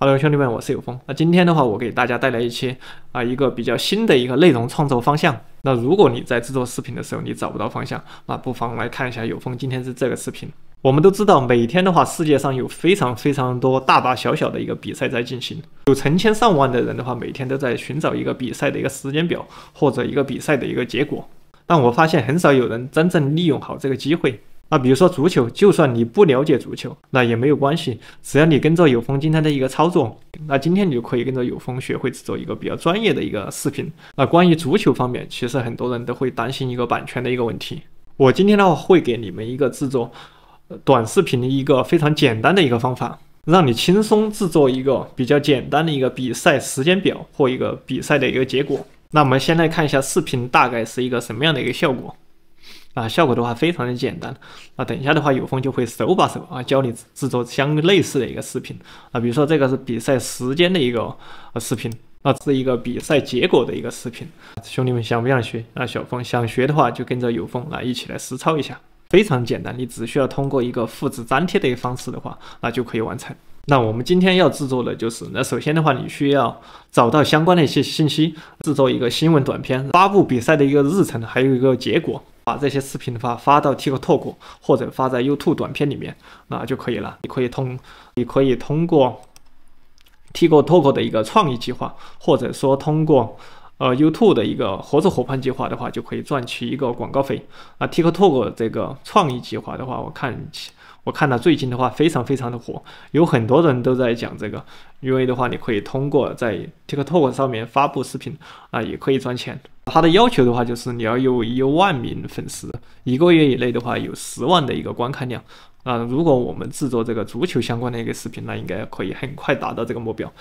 Hello，兄弟们，我是有风。那今天的话，我给大家带来一个比较新的一个内容创作方向。那如果你在制作视频的时候你找不到方向，那不妨来看一下有风今天是这个视频。我们都知道，每天的话，世界上有非常多大大小小的一个比赛在进行，有成千上万的人的话，每天都在寻找一个比赛的一个时间表或者一个比赛的一个结果。但我发现很少有人真正利用好这个机会。那比如说足球，就算你不了解足球，那也没有关系，只要你跟着有风今天的一个操作，那今天你就可以跟着有风学会制作一个比较专业的一个视频。那关于足球方面，其实很多人都会担心一个版权的一个问题。我今天的话会给你们一个制作短视频的一个非常简单的一个方法，让你轻松制作一个比较简单的一个比赛时间表或一个比赛的一个结果。那我们先来看一下视频大概是一个什么样的一个效果。效果的话非常的简单。等一下的话，有风就会手把手教你制作相类似的一个视频。比如说这个是比赛时间的一个视频，是一个比赛结果的一个视频。兄弟们想不想学？小风想学的话，就跟着有风一起来实操一下，非常简单，你只需要通过一个复制粘贴的一个方式的话，就可以完成。那我们今天要制作的就是，首先的话，你需要找到相关的一些信息，制作一个新闻短片，发布比赛的一个日程，还有一个结果。把这些视频的话发到 TikTok 或者发在 YouTube 短片里面，那就可以了。你可以通过 TikTok 的一个创意计划，或者说通过YouTube 的一个合作伙伴计划的话，就可以赚取一个广告费。TikTok 这个创意计划的话，我看到最近的话非常的火，有很多人都在讲这个，因为的话你可以通过在 TikTok 上面发布视频也可以赚钱。它的要求的话就是你要有1万名粉丝，1个月以内的话有10万的一个观看量。如果我们制作这个足球相关的一个视频，那应该可以很快达到这个目标。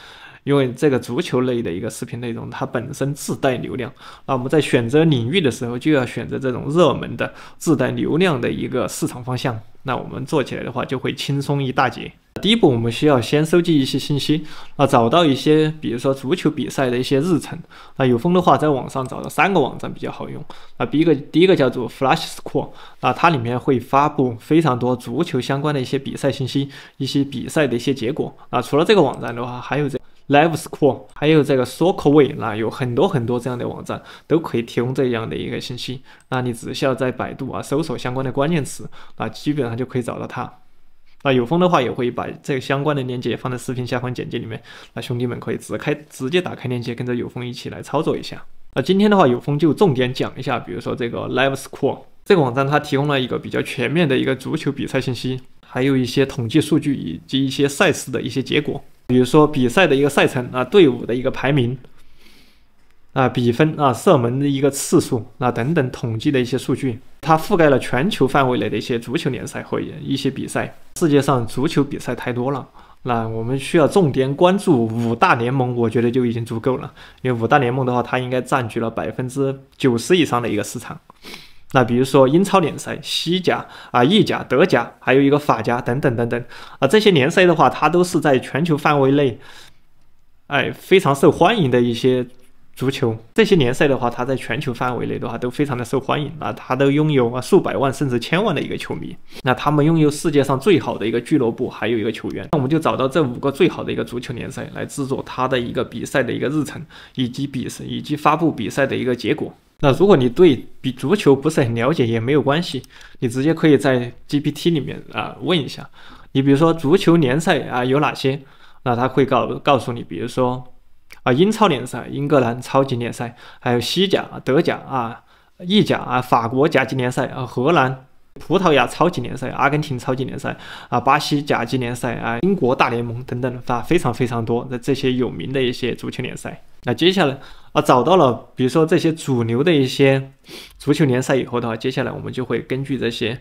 因为这个足球类的一个视频内容，它本身自带流量，我们在选择领域的时候就要选择这种热门的自带流量的一个市场方向，那我们做起来的话就会轻松一大截。第一步，我们需要先收集一些信息，找到一些比如说足球比赛的一些日程。有风的话在网上找到3个网站比较好用。第一个叫做 FlashScore， 它里面会发布非常多足球相关的一些比赛信息，一些比赛的一些结果。除了这个网站的话，还有LiveScore， 还有这个 Soccerway， 有很多这样的网站都可以提供这样的一个信息。你只需要在百度搜索相关的关键词，基本上就可以找到它。有风的话也会把这个相关的链接放在视频下方简介里面，兄弟们可以直接打开链接，跟着有风一起来操作一下。今天的话，有风就重点讲一下，比如说这个 LiveScore 这个网站，它提供了一个比较全面的一个足球比赛信息，还有一些统计数据以及一些赛事的一些结果。比如说比赛的一个赛程队伍的一个排名比分射门的一个次数等等统计的一些数据，它覆盖了全球范围内的一些足球联赛和一些比赛。世界上足球比赛太多了，那我们需要重点关注5大联盟，我觉得就已经足够了。因为5大联盟的话，它应该占据了90%以上的一个市场。比如说英超联赛、西甲意甲、德甲，还有一个法甲等等这些联赛的话，它都是在全球范围内非常受欢迎的一些足球。这些联赛的话，它在全球范围内的话都非常的受欢迎，它都拥有数百万甚至1000万的一个球迷。他们拥有世界上最好的一个俱乐部，还有一个球员。那我们就找到这5个最好的一个足球联赛来制作它的一个比赛的一个日程，以及发布比赛的一个结果。如果你对足球不是很了解也没有关系，你直接可以在 GPT 里面问一下。你比如说足球联赛有哪些？它会告诉你，比如说英超联赛、英格兰超级联赛，还有西甲、德甲意甲法国甲级联赛荷兰、葡萄牙超级联赛、阿根廷超级联赛巴西甲级联赛英国大联盟等等非常多的这些有名的一些足球联赛。接下来找到了比如说这些主流的一些足球联赛以后的话，接下来我们就会根据这些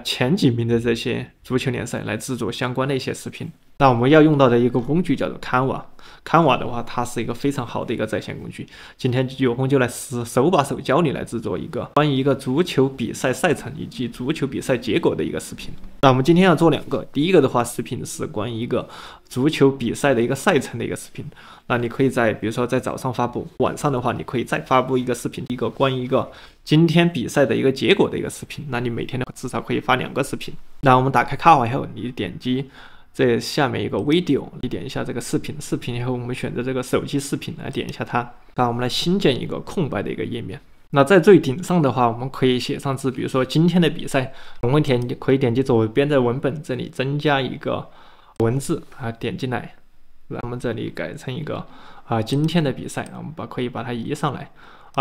前几名的这些足球联赛来制作相关的一些视频。那我们要用到的一个工具叫做 Canva 的话，它是一个非常好的一个在线工具。今天有空就来手把手教你来制作一个关于一个足球比赛赛程以及足球比赛结果的一个视频。那我们今天要做2个，第一个的话视频是关于一个足球比赛的一个赛程的一个视频。那你可以比如说在早上发布，晚上的话你可以再发布一个视频，一个关于一个今天比赛的一个结果的一个视频。那你每天的话至少可以发2个视频。那我们打开Canva以后，你点击这下面一个 video， 你点一下这个视频，视频以后我们选择这个手机视频来点一下它，我们来新建一个空白的一个页面。那在最顶上的话，我们可以写上字，比如说今天的比赛，我们可以点击左边的文本，这里增加一个文字点进来，然后我们这里改成一个今天的比赛，我们可以把它移上来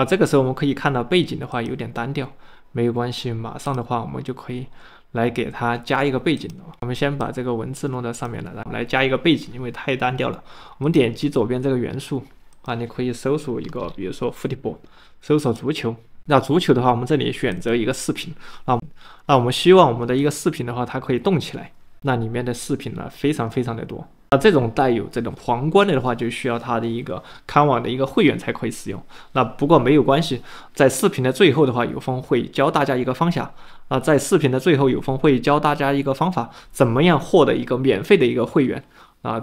这个时候我们可以看到背景的话有点单调，没有关系，马上的话我们就可以来给它加一个背景。我们先把这个文字弄到上面来，然后来加一个背景，因为太单调了。我们点击左边这个元素你可以搜索一个，比如说 football， 搜索足球。那足球的话，我们这里选择一个视频那我们希望我们的一个视频的话，它可以动起来。那里面的视频呢，非常的多。这种带有这种皇冠的话，就需要它的一个看网的一个会员才可以使用。那不过没有关系，在视频的最后的话，有风会教大家一个方法在视频的最后，有风会教大家一个方法，怎么样获得一个免费的一个会员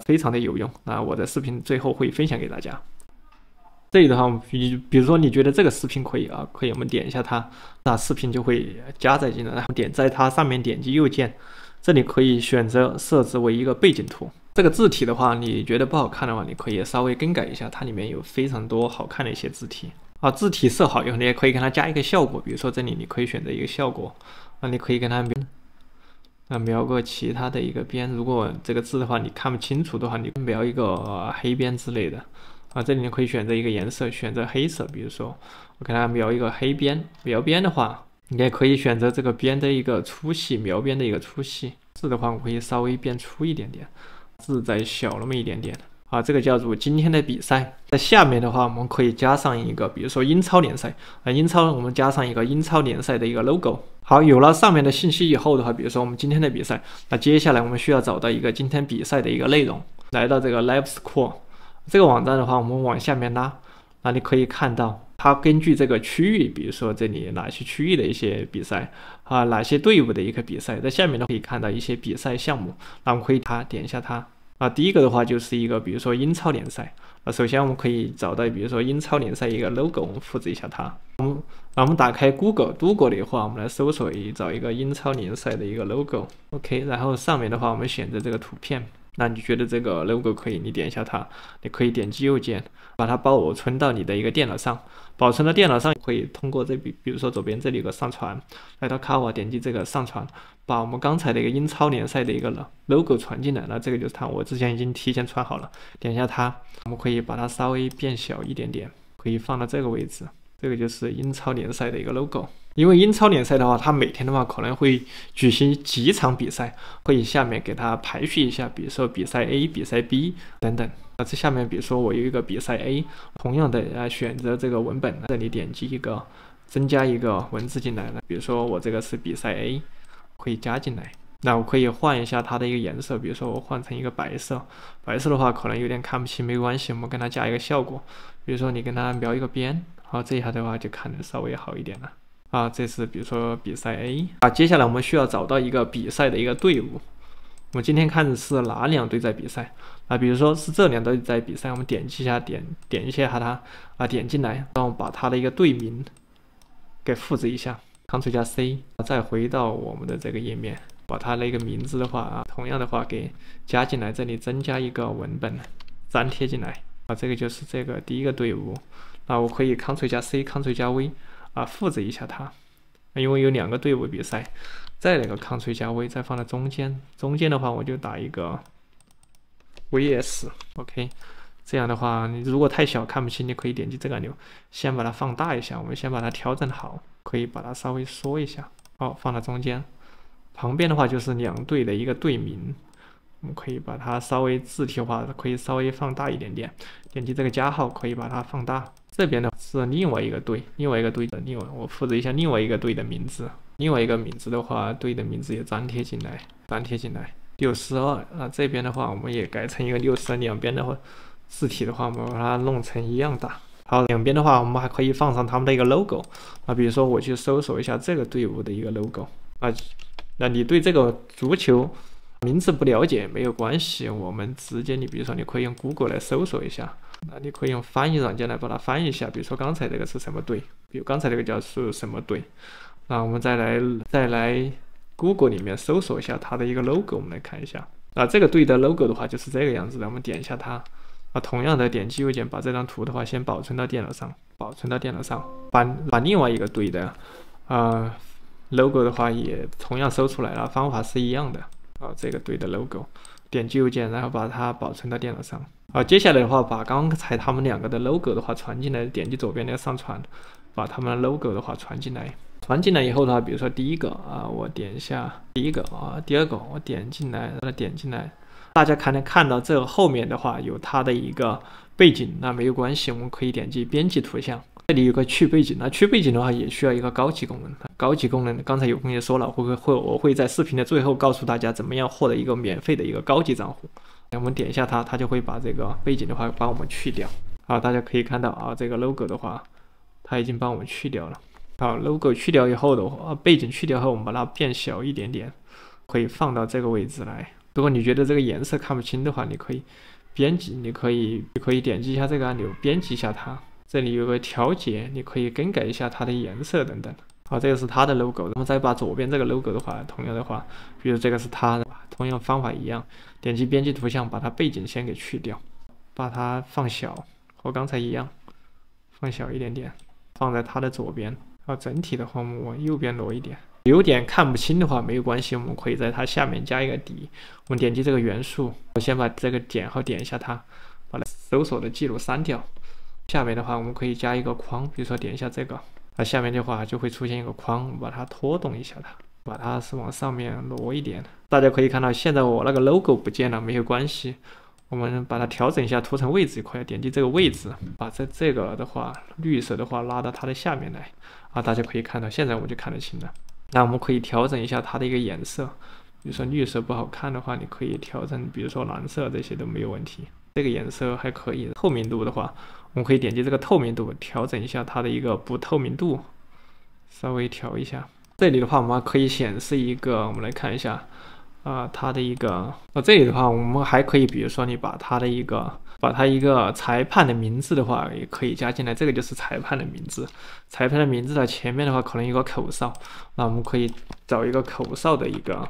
非常的有用。我的视频最后会分享给大家。这里的话，比如说你觉得这个视频可以可以我们点一下它，那视频就会加载进来，然后在它上面点击右键，这里可以选择设置为一个背景图。这个字体的话，你觉得不好看的话，你可以稍微更改一下，它里面有非常多好看的一些字体字体设好以后，你也可以给它加一个效果，比如说这里你可以选择一个效果你可以跟它描个其他的一个边。如果这个字的话你看不清楚的话，你描一个黑边之类的这里你可以选择一个颜色，选择黑色，比如说我给它描一个黑边。描边的话，你也可以选择这个边的一个粗细，描边的一个粗细。字的话，我可以稍微变粗一点点，字再小那么一点点这个叫做今天的比赛。在下面的话，我们可以加上一个，比如说英超联赛英超我们加上一个英超联赛的一个 logo。好，有了上面的信息以后的话，比如说我们今天的比赛，那接下来我们需要找到一个今天比赛的一个内容。来到这个 Live Score 这个网站的话，我们往下面拉，那你可以看到它根据这个区域，比如说这里哪些区域的一些比赛哪些队伍的一个比赛，在下面呢可以看到一些比赛项目。那我们可以点一下它第一个的话就是一个，比如说英超联赛首先我们可以找到，比如说英超联赛一个 logo， 我们复制一下它。我们打开 Google 的话，我们来搜索找一个英超联赛的一个 logo。 OK， 然后上面的话我们选择这个图片，那你觉得这个 logo 可以，你点一下它，你可以点击右键把它保存到你的一个电脑上。保存到电脑上可以通过比如说左边这里有个上传，来到 Cover 点击这个上传，把我们刚才的一个英超联赛的一个 logo 传进来。那这个就是它，我之前已经提前传好了。点一下它，我们可以把它稍微变小一点点，可以放到这个位置。这个就是英超联赛的一个 logo。因为英超联赛的话，它每天的话可能会举行几场比赛，可以下面给它排序一下，比如说比赛 A、比赛 B 等等。这下面比如说我有一个比赛 A， 同样的选择这个文本，这里点击一个增加一个文字进来了，比如说我这个是比赛 A， 可以加进来。那我可以换一下它的一个颜色，比如说我换成一个白色。白色的话可能有点看不清，没关系，我们跟它加一个效果，比如说你跟它描一个边，好，这一下的话就看得稍微好一点了这是比如说比赛 A 接下来我们需要找到一个比赛的一个队伍。我们今天看的是哪两队在比赛比如说是这两队在比赛，我们点击一下点一下它点进来，然后把它的一个队名给复制一下 ，Ctrl 加 C， 再回到我们的这个页面，把它那个名字的话同样的话给加进来，这里增加一个文本粘贴进来这个就是这个第一个队伍。我可以 Ctrl 加 C Ctrl 加 V 复制一下它，因为有两个队伍比赛，再来个 Ctrl 加 V 再放在中间，中间的话我就打一个 VS OK。 这样的话你如果太小看不清，你可以点击这个按钮先把它放大一下，我们先把它调整好，可以把它稍微缩一下，好，放到中间。旁边的话就是两队的一个队名，我们可以把它稍微字体化，可以稍微放大一点点，点击这个加号可以把它放大。这边呢是另外一个队，我复制一下另外一个队的名字，另外一个名字的话，队的名字也粘贴进来，62这边的话我们也改成一个62，两边的话字体的话我们把它弄成一样大。好，两边的话我们还可以放上他们的一个 logo 比如说我去搜索一下这个队伍的一个 logo 那你对这个足球名字不了解没有关系，我们直接你比如说你可以用 Google 来搜索一下，那你可以用翻译软件来把它翻译一下，比如说刚才这个是什么队，比如刚才这个叫是什么队，那我们再来 Google 里面搜索一下它的一个 logo， 我们来看一下。这个对的 logo 的话就是这个样子的，我们点一下它。同样的点击右键，把这张图的话先保存到电脑上，把另外一个对的logo 的话也同样搜出来了，方法是一样的。这个对的 logo， 点击右键，然后把它保存到电脑上。接下来的话，把刚才他们两个的 logo 的话传进来，点击左边那个上传，把他们的 logo 的话传进来。传进来以后的话，比如说第一个我点一下第一个第二个我点进来，把它点进来。大家看到这后面的话有它的一个背景，那没有关系，我们可以点击编辑图像，这里有个去背景，那去背景的话也需要一个高级功能。高级功能刚才有朋友说了，我会在视频的最后告诉大家怎么样获得一个免费的一个高级账户。我们点一下它就会把这个背景的话帮我们去掉。大家可以看到这个 logo 的话，它已经帮我们去掉了。logo 去掉以后的话，背景去掉后，我们把它变小一点点，可以放到这个位置来。如果你觉得这个颜色看不清的话，你可以编辑，你可以点击一下这个按钮，编辑一下它。这里有个调节，你可以更改一下它的颜色等等。这个是它的 logo。然后再把左边这个 logo 的话，同样的话，比如这个是它的，同样方法一样，点击编辑图像，把它背景先给去掉，把它放小，和刚才一样，放小一点点，放在它的左边。整体的话，我们往右边挪一点。有点看不清的话没有关系，我们可以在它下面加一个底。我们点击这个元素，我先把这个点号点一下它，把它搜索的记录删掉。下面的话我们可以加一个框，比如说点一下这个，下面的话就会出现一个框，我们把它拖动一下它，把它是往上面挪一点。大家可以看到现在我那个 logo 不见了，没有关系，我们把它调整一下图层位置一块，点击这个位置，把这个的话绿色的话拉到它的下面来。大家可以看到现在我们就看得清了。那我们可以调整一下它的一个颜色，比如说绿色不好看的话，你可以调整，比如说蓝色，这些都没有问题。这个颜色还可以。透明度的话，我们可以点击这个透明度，调整一下它的一个不透明度，稍微调一下。这里的话，我们可以显示一个，我们来看一下它的一个这里的话，我们还可以，比如说你把它一个裁判的名字的话，也可以加进来。这个就是裁判的名字。裁判的名字的前面的话，可能有个口哨，那我们可以找一个口哨的一个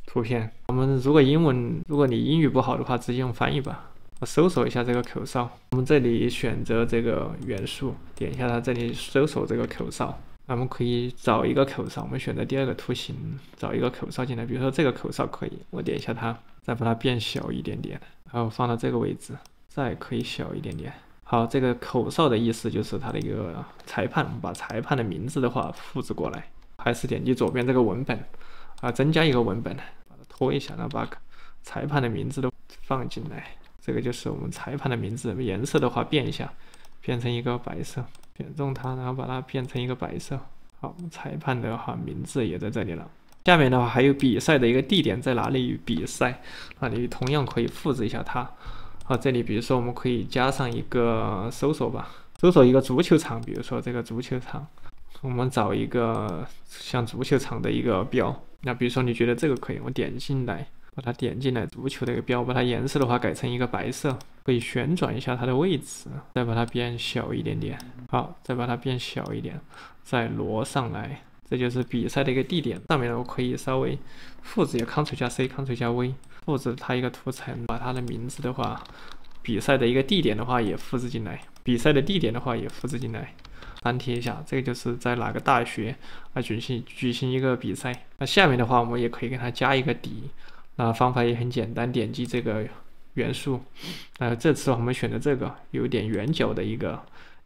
图片。我们如果你英语不好的话，直接用翻译吧。我搜索一下这个口哨，我们这里选择这个元素，点一下它这里搜索这个口哨。我们可以找一个口哨，我们选择第二个图形，找一个口哨进来，比如说这个口哨可以，我点一下它，再把它变小一点点，然后放到这个位置，再可以小一点点。好，这个口哨的意思就是它的一个裁判，我们把裁判的名字的话复制过来，还是点击左边这个文本增加一个文本，把它拖一下，然后把裁判的名字都放进来。这个就是我们裁判的名字，颜色的话变一下，变成一个白色。选中它，然后把它变成一个白色。好，裁判的话名字也在这里了。下面的话还有比赛的一个地点在哪里比赛，你同样可以复制一下它。这里比如说我们可以加上一个搜索吧，搜索一个足球场，比如说这个足球场，我们找一个像足球场的一个标。那比如说你觉得这个可以，我点进来，把它点进来，足球的一个标，把它颜色的话改成一个白色，可以旋转一下它的位置，再把它变小一点点。好，再把它变小一点，再挪上来，这就是比赛的一个地点。上面呢，我可以稍微复制一下 ，Ctrl 加 C，Ctrl 加 V， 复制它一个图层，把它的名字的话，比赛的一个地点的话也复制进来，比赛的地点的话也复制进来，粘贴一下，这个就是在哪个大学举行一个比赛。那下面的话，我们也可以给它加一个底。那方法也很简单，点击这个元素，这次我们选的这个有点圆角的一个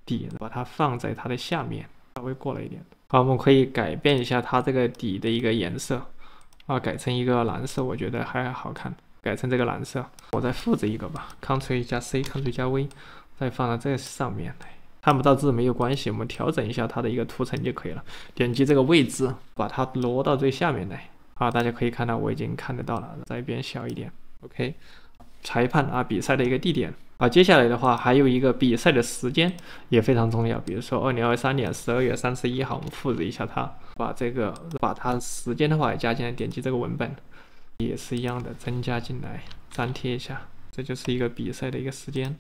底，把它放在它的下面，稍微过了一点。好，我们可以改变一下它这个底的一个颜色，改成一个蓝色，我觉得还好看，改成这个蓝色。我再复制一个吧 ，Ctrl 加 C，Ctrl 加 V， 再放到这上面来。看不到字没有关系，我们调整一下它的一个图层就可以了。点击这个位置，把它挪到最下面来。好，大家可以看到我已经看得到了，再变小一点。OK， 裁判比赛的一个地点。接下来的话还有一个比赛的时间也非常重要，比如说2023年12月31号，我们复制一下它，把它时间的话也加进来，点击这个文本也是一样的，增加进来，粘贴一下，这就是一个比赛的一个时间。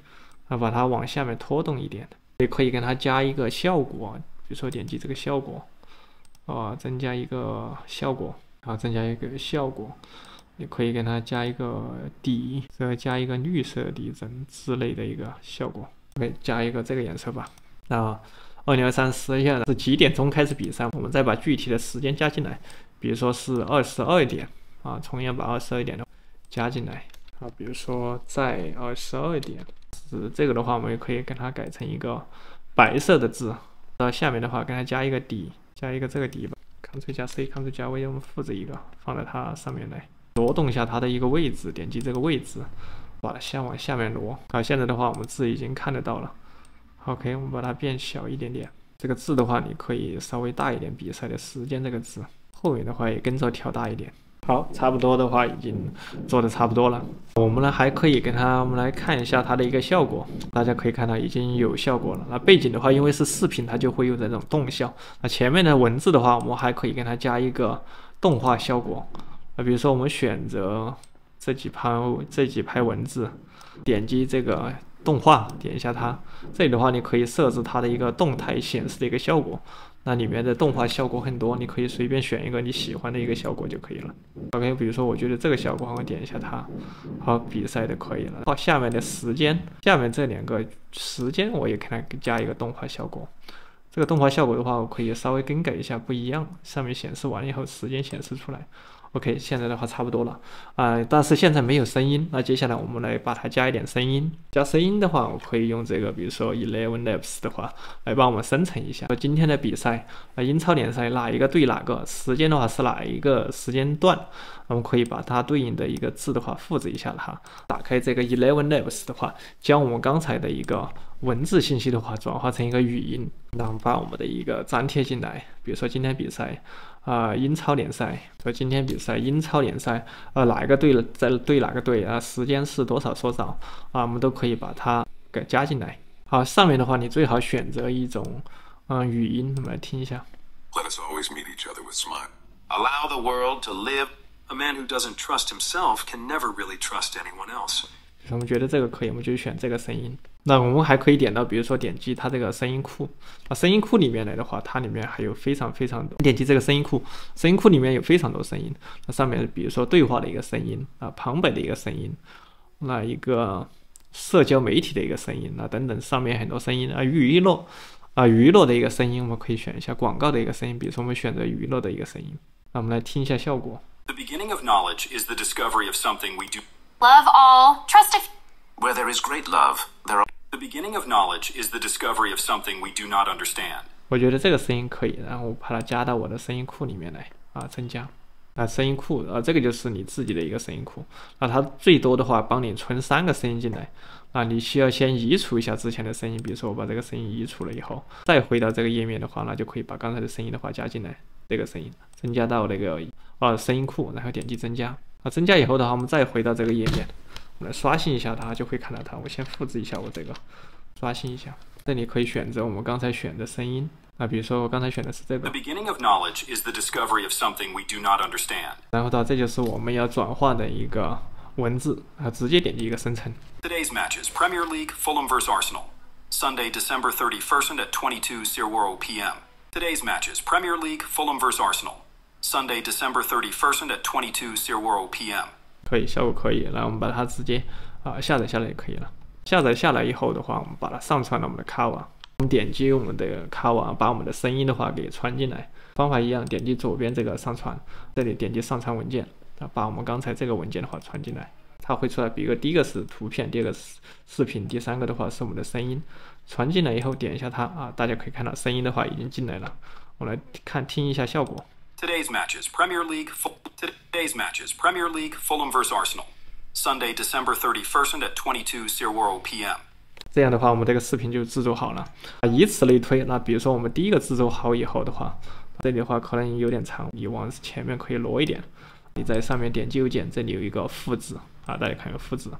把它往下面拖动一点，也可以跟它加一个效果，比如说点击这个效果，增加一个效果。增加一个效果，你可以给它加一个底，再加一个绿色底针之类的一个效果。OK， 加一个这个颜色吧。那2023试一下是几点钟开始比赛，我们再把具体的时间加进来，比如说是22点啊，同样把22点的加进来啊，比如说在22点，是这个的话，我们也可以给它改成一个白色的字。到下面的话，给它加一个底，加一个这个底吧。Ctrl 加 C，Ctrl 加 V， 我们复制一个放在它上面来，挪动一下它的一个位置，点击这个位置，把它先往下面挪。好，现在的话我们字已经看得到了。OK， 我们把它变小一点点。这个字的话，你可以稍微大一点，比赛的时间这个字，后面的话也跟着调大一点。好，差不多的话已经做的差不多了。我们呢还可以给它，我们来看一下它的一个效果。大家可以看到已经有效果了。那背景的话，因为是视频，它就会有这种动效。那前面的文字的话，我们还可以给它加一个动画效果。那比如说我们选择这几排文字，点击这个动画，点一下它。这里的话，你可以设置它的一个动态显示的一个效果。那里面的动画效果很多，你可以随便选一个你喜欢的一个效果就可以了。OK， 比如说我觉得这个效果，我点一下它，好，比赛的可以了。到下面的时间，下面这2个时间我也给它加一个动画效果。这个动画效果的话，我可以稍微更改一下，不一样。上面显示完以后，时间显示出来。OK， 现在的话差不多了但是现在没有声音。那接下来我们来把它加一点声音。加声音的话，我可以用这个，比如说 ElevenLabs 的话，来帮我们生成一下今天的比赛。英超联赛哪一个对哪个？时间的话是哪一个时间段？我们可以把它对应的一个字的话复制一下它。打开这个 ElevenLabs 的话，将我们刚才的一个文字信息的话转化成一个语音，然后把我们的一个粘贴进来。比如说今天比赛。英超联赛，说今天比赛英超联赛，哪一个队在对哪个队时间是多少我们都可以把它给加进来。好，上面的话你最好选择一种语音，我们来听一下。Let us always meet each other with smile. Allow the world to live. A man who doesn't trust himself can never really trust anyone else. 我们觉得这个可以，我们就选这个声音。那我们还可以点到，比如说点击它这个声音库声音库里面来的话，它里面还有非常多。点击这个声音库，声音库里面有非常多声音。那上面比如说对话的一个声音旁白的一个声音，那一个社交媒体的一个声音等等，上面很多声音娱乐的一个声音，我们可以选一下广告的一个声音，比如说我们选择娱乐的一个声音。那我们来听一下效果。The beginning of knowledge is the discovery of something we do. Love all, trust if. Where there is great love, there are. The beginning of knowledge is the discovery of something we do not understand. 我觉得这个声音可以，然后把它加到我的声音库里面来增加声音库这个就是你自己的一个声音库。那它最多的话帮你存3个声音进来你需要先移除一下之前的声音，比如说我把这个声音移除了以后，再回到这个页面的话，那就可以把刚才的声音的话加进来，这个声音增加到那个声音库，然后点击增加增加以后的话，我们再回到这个页面。我们来刷新一下它，就会看到它。我先复制一下我这个，刷新一下。这里可以选择我们刚才选的声音比如说我刚才选的是这个。The beginning of knowledge is the discovery of something we do not understand. 然后这就是我们要转化的一个文字直接点击一个生成。Today's matches: Premier League, Fulham vs Arsenal. Sunday, December 31st at 22:00 p.m. Today's matches: Premier League, Fulham vs Arsenal. Sunday, December 31st at 22:00 p.m. 可以，效果可以。然后我们把它直接下载下来也可以了。下载下来以后的话，我们把它上传到我们的 Canva。我们点击我们的 Canva， 把我们的声音的话给传进来。方法一样，点击左边这个上传，这里点击上传文件，把我们刚才这个文件的话传进来。它会出来，比如第一个是图片，第二个是视频，第3个的话是我们的声音。传进来以后，点一下它大家可以看到声音的话已经进来了。我来听一下效果。Today's matches: Premier League, Fulham vs Arsenal. Sunday, December 31st at 22:00 p.m. 这样的话，我们这个视频就制作好了以此类推。那比如说我们第一个制作好以后的话，这里的话可能有点长，你往前面可以挪一点。你在上面点击右键，这里有一个复制大家看有复制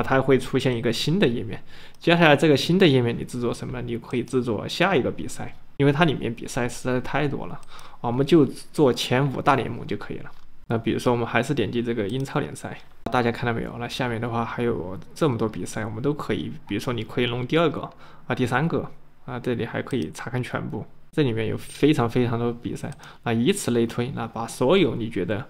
它会出现一个新的页面。接下来这个新的页面你制作什么？你可以制作下一个比赛，因为它里面比赛实在太多了我们就做前5大联盟就可以了。那比如说我们还是点击这个英超联赛，大家看到没有？那下面的话还有这么多比赛，我们都可以，比如说你可以弄第2个第3个这里还可以查看全部，这里面有非常多比赛以此类推，把所有你觉得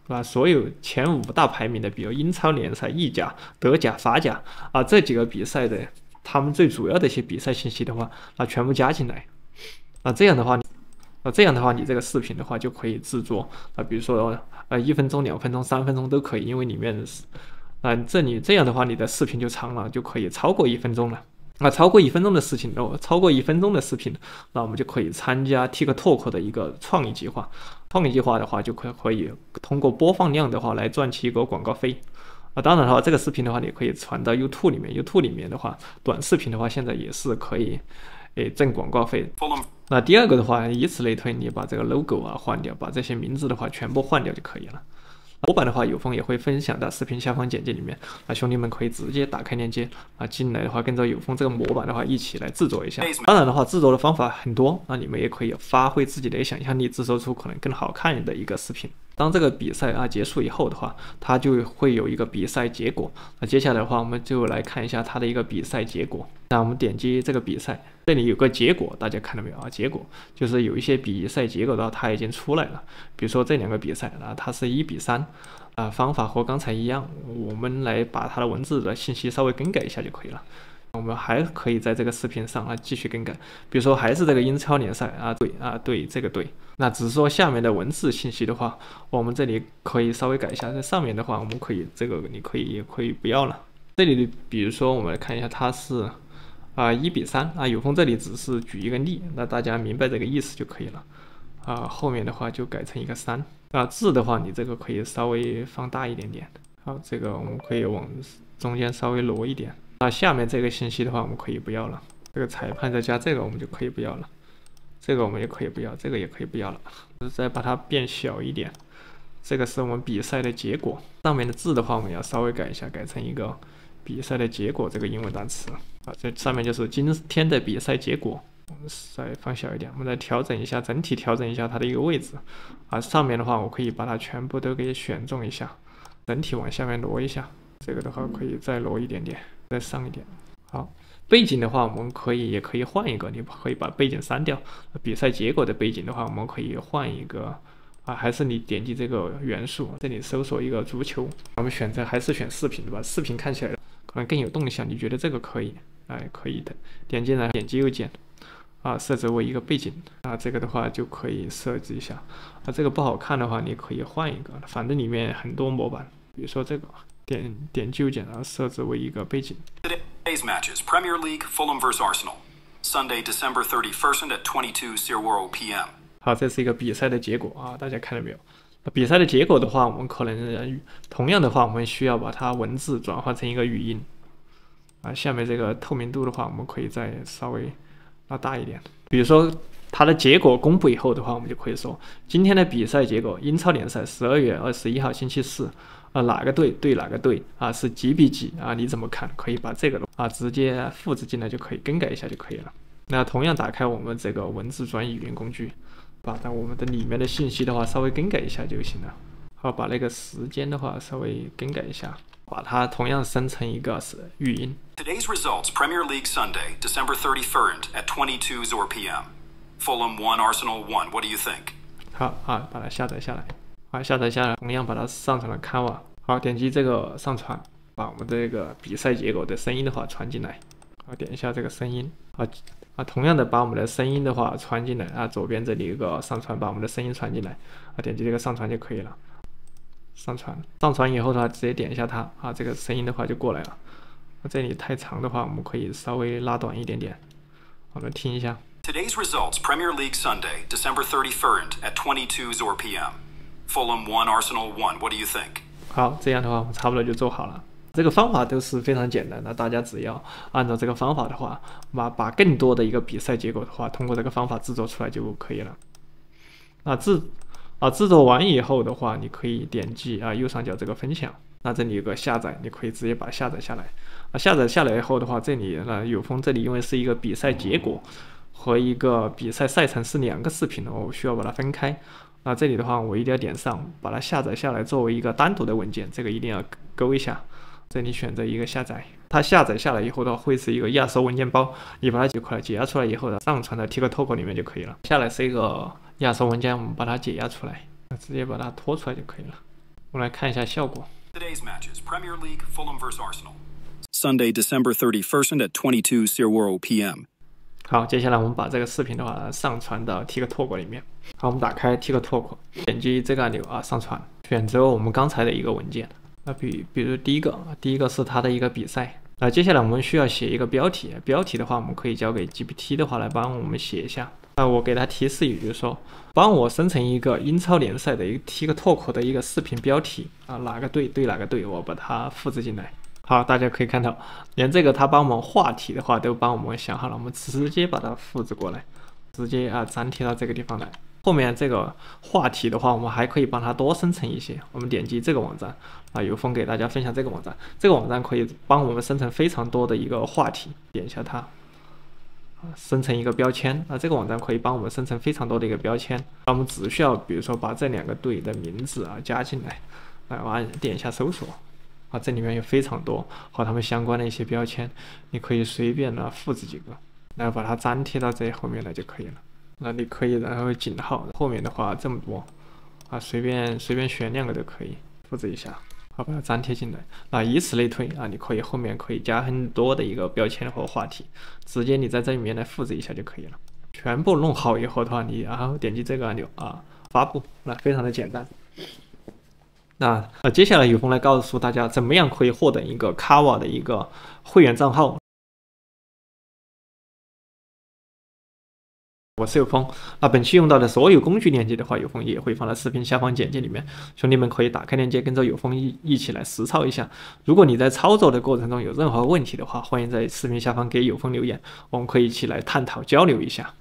把所有前5大排名的，比如英超联赛、意甲、德甲、法甲啊这几个比赛的，他们最主要的一些比赛信息的话，全部加进来。这样的话，你这个视频的话就可以制作比如说1分钟、2分钟、3分钟都可以，因为里面这样的话，你的视频就长了，就可以超过1分钟了。超过1分钟的视频，那我们就可以参加 TikTok 的一个创意计划。创意计划的话，就可以通过播放量的话来赚取一个广告费。当然的话，这个视频的话，你可以传到 YouTube 里面。YouTube 里面的话，短视频的话，现在也是可以挣广告费。那第二个的话，以此类推，你把这个 logo 换掉，把这些名字的话全部换掉就可以了。模板的话，有风也会分享到视频下方简介里面，兄弟们可以直接打开链接进来的话，跟着有风这个模板的话一起来制作一下。当然的话，制作的方法很多，你们也可以发挥自己的想象力，制作出可能更好看的一个视频。当这个比赛结束以后的话，它就会有一个比赛结果。接下来的话，我们就来看一下它的一个比赛结果。那我们点击这个比赛，这里有个结果，大家看到没有结果就是有一些比赛结果的话，它已经出来了。比如说这2个比赛它是1比3方法和刚才一样，我们来把它的文字的信息稍微更改一下就可以了。我们还可以在这个视频上继续更改，比如说还是这个英超联赛对这个对，那只是说下面的文字信息的话，我们这里可以稍微改一下。在上面的话，我们可以这个你也可以不要了。这里比如说我们来看一下，它是1比3有风这里只是举一个例，那大家明白这个意思就可以了。后面的话就改成一个3。字的话，你这个可以稍微放大一点点。好，这个我们可以往中间稍微挪一点。下面这个信息的话，我们可以不要了。这个裁判再加这个，我们就可以不要了。这个我们也可以不要，这个也可以不要了。再把它变小一点。这个是我们比赛的结果。上面的字的话，我们要稍微改一下，改成一个比赛的结果这个英文单词。这上面就是今天的比赛结果。我们再放小一点，我们再调整一下，整体调整一下它的一个位置。上面的话，我可以把它全部都给选中一下，整体往下面挪一下。这个的话可以再挪一点点。再上一点。好，背景的话，我们也可以换一个，你可以把背景删掉。比赛结果的背景的话，我们可以换一个还是你点击这个元素，这里搜索一个足球，我们选择还是选视频对吧？视频看起来可能更有动向，你觉得这个可以？可以的，点进来，点击右键设置为一个背景这个的话就可以设置一下这个不好看的话，你可以换一个，反正里面很多模板，比如说这个。点击右键，然后设置为一个背景。Today's matches: Premier League, Fulham vs Arsenal, Sunday, December 31st at 22:00 p.m. 好，这是一个比赛的结果大家看到没有？比赛的结果的话，我们可能同样的话，我们需要把它文字转换成一个语音下面这个透明度的话，我们可以再稍微拉大一点。比如说它的结果公布以后的话，我们就可以说今天的比赛结果：英超联赛12月21号星期四。哪个队对哪个队是几比几你怎么看？可以把这个直接复制进来就可以，更改一下就可以了。那同样打开我们这个文字转语音工具，把我们的里面的信息的话稍微更改一下就行了。好，把那个时间的话稍微更改一下，把它同样生成一个语音。Today's results: Premier League Sunday, December 31st at 22:00 p.m. Fulham 1, Arsenal 1. What do you think? 好把它下载下来。下载下来，同样把它上传到 Canva。好，点击这个上传，把我们这个比赛结果的声音的话传进来。点一下这个声音。同样的把我们的声音的话传进来左边这里有个上传，把我们的声音传进来。点击这个上传就可以了。上传以后的话，直接点一下它这个声音的话就过来了。这里太长的话，我们可以稍微拉短一点点。我们听一下。Today's results: Premier League Sunday, December 31st at 22:00 p.m. Fulham 1, Arsenal 1. What do you think? 好，这样的话我们差不多就做好了。这个方法都是非常简单的，大家只要按照这个方法的话，把更多的一个比赛结果的话，通过这个方法制作出来就可以了。制作完以后的话，你可以点击右上角这个分享，这里有个下载，你可以直接把它下载下来。下载下来以后的话，这里有风这里因为是一个比赛结果和一个比赛赛程是2个视频我需要把它分开。这里的话我一定要点上，把它下载下来作为一个单独的文件，这个一定要勾一下。这里选择一个下载，它下载下来以后的话会是一个压缩文件包，你把它解压出来以后上传到 TikTok 里面就可以了。下来是一个压缩文件，我们把它解压出来，直接把它拖出来就可以了。我们来看一下效果。 Today's matches: Premier League, Fulham vs Arsenal. Sunday, December 31st at 22 p.m. 好，接下来我们把这个视频的话上传到 TikTok 里面。好，我们打开 TikTok， 点击这个按钮啊，上传，选择我们刚才的一个文件。比如第一个是它的一个比赛。接下来我们需要写一个标题，标题的话我们可以交给 GPT 的话来帮我们写一下。我给它提示语，就是说帮我生成一个英超联赛的一个 TikTok 的一个视频标题啊，哪个队对哪个队，我把它复制进来。好，大家可以看到，连这个它帮我们话题的话都帮我们想好了，我们直接把它复制过来，直接粘贴到这个地方来。后面这个话题的话，我们还可以帮它多生成一些。我们点击这个网站有风给大家分享这个网站，这个网站可以帮我们生成非常多的一个话题，点一下它，生成一个标签。这个网站可以帮我们生成非常多的一个标签。我们只需要比如说把这两个队的名字加进来，完点一下搜索。这里面有非常多和他们相关的一些标签，你可以随便复制几个，然后把它粘贴到这后面来就可以了。那你可以然后井号后面的话这么多随便选2个都可以，复制一下，把它粘贴进来。以此类推你可以后面可以加很多的一个标签或话题，直接你在这里面来复制一下就可以了。全部弄好以后的话，你然后点击这个按钮发布，非常的简单。接下来有风来告诉大家怎么样可以获得一个 Canva 的一个会员账号。我是有风，本期用到的所有工具链接的话，有风也会放在视频下方简介里面，兄弟们可以打开链接，跟着有风一起来实操一下。如果你在操作的过程中有任何问题的话，欢迎在视频下方给有风留言，我们可以一起来探讨交流一下。